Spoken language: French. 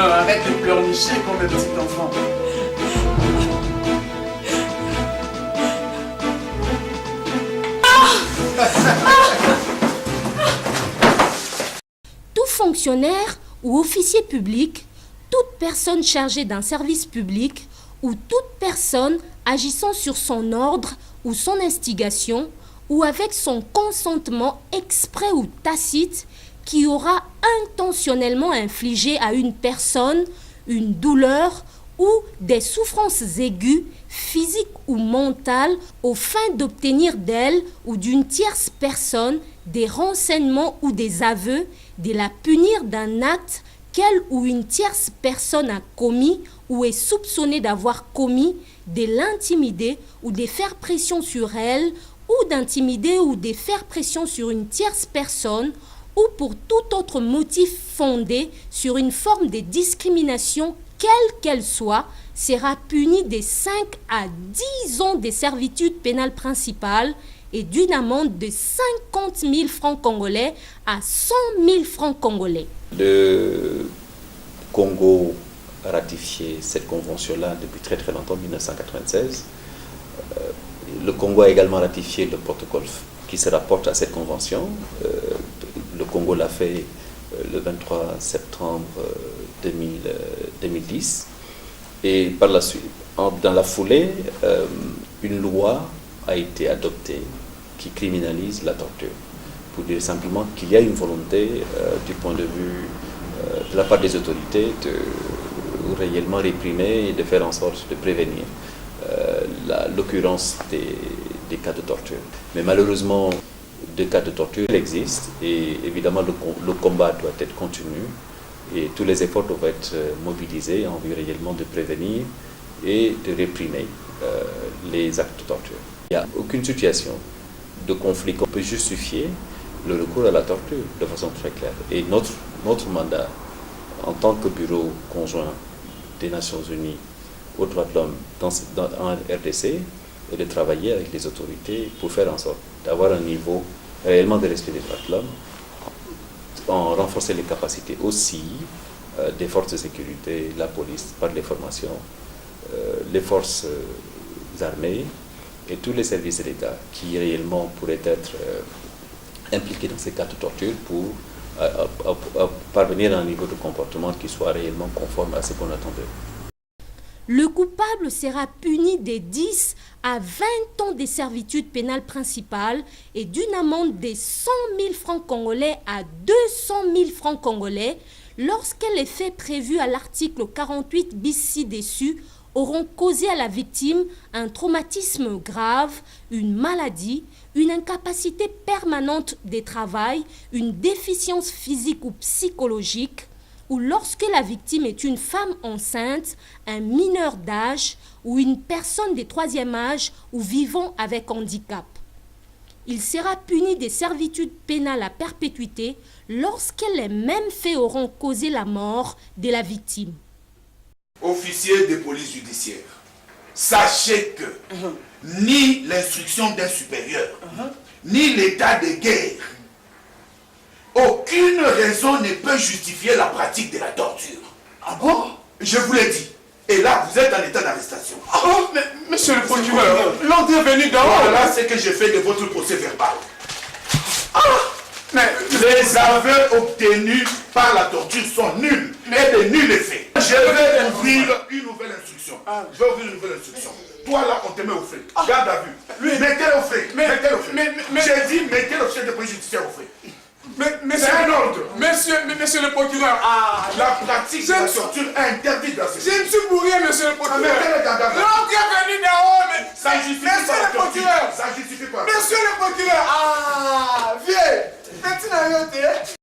arrête de pleurnicher comme un petit enfant. Tout fonctionnaire ou officier public, toute personne chargée d'un service public ou toute personne agissant sur son ordre ou son instigation ou avec son consentement exprès ou tacite qui aura intentionnellement infligé à une personne une douleur ou des souffrances aiguës, physiques ou mentales, aux fins d'obtenir d'elle ou d'une tierce personne des renseignements ou des aveux, de la punir d'un acte qu'elle ou une tierce personne a commis ou est soupçonnée d'avoir commis, de l'intimider ou de faire pression sur elle, ou d'intimider ou de faire pression sur une tierce personne, ou pour tout autre motif fondé sur une forme de discrimination, quelle qu'elle soit, sera puni de 5 à 10 ans de servitude pénale principale et d'une amende de 50 000 francs congolais à 100 000 francs congolais. Le Congo a ratifié cette convention-là depuis très très longtemps, 1996. Le Congo a également ratifié le protocole qui se rapporte à cette convention. Le Congo l'a fait le 23 septembre 2010. Et par la suite, dans la foulée, une loi a été adoptée qui criminalise la torture. Pour dire simplement qu'il y a une volonté du point de vue de la part des autorités de réellement réprimer et de faire en sorte de prévenir l'occurrence des cas de torture. Mais malheureusement, des cas de torture existent et évidemment le combat doit être continu et tous les efforts doivent être mobilisés en vue réellement de prévenir et de réprimer les actes de torture. Il n'y a aucune situation de conflit qu'on peut justifier le recours à la torture de façon très claire. Et notre mandat en tant que bureau conjoint des Nations Unies aux droits de l'homme en RDC est de travailler avec les autorités pour faire en sorte d'avoir un niveau réellement de respect des droits de l'homme, en renforcer les capacités aussi des forces de sécurité, la police par les formations, les forces armées et tous les services de l'État qui réellement pourraient être impliqués dans ces cas de torture pour parvenir à un niveau de comportement qui soit réellement conforme à ce qu'on attend d'eux. Le coupable sera puni de 10 à 20 ans de servitude pénale principale et d'une amende de 100 000 francs congolais à 200 000 francs congolais lorsque les faits prévus à l'article 48 bis ci-dessus auront causé à la victime un traumatisme grave, une maladie, une incapacité permanente de travail, une déficience physique ou psychologique, ou lorsque la victime est une femme enceinte, un mineur d'âge ou une personne de troisième âge ou vivant avec handicap. Il sera puni des servitudes pénales à perpétuité lorsque les mêmes faits auront causé la mort de la victime. Officier de police judiciaire, sachez que ni l'instruction d'un supérieur, ni l'état de guerre, aucune raison ne peut justifier la pratique de la torture. Ah bon? Je vous l'ai dit. Et là, vous êtes en état d'arrestation. Oh, mais monsieur le procureur, l'ordre est venu d'en haut. Voilà ce que j'ai fait de votre procès verbal. Mais les aveux obtenus par la torture sont nuls et de nul effet. Je vais ouvrir une nouvelle instruction. Je vais ouvrir une nouvelle instruction. Toi là, on te met au frais. Garde à vue. Mettez-le au frais. Mettez-le au frais. J'ai dit, mettez le chef de police judiciaire au frais. C'est un ordre. Monsieur le procureur, La pratique de la torture est interdite dans ce pays. je ne suis pour rien, monsieur le procureur. Mettez-le garde à vue. L'ordre est venu d'en haut, mais Ça justifie monsieur pas la le torture. procureur, Ça justifie pas. monsieur le procureur, viens. Maintenant,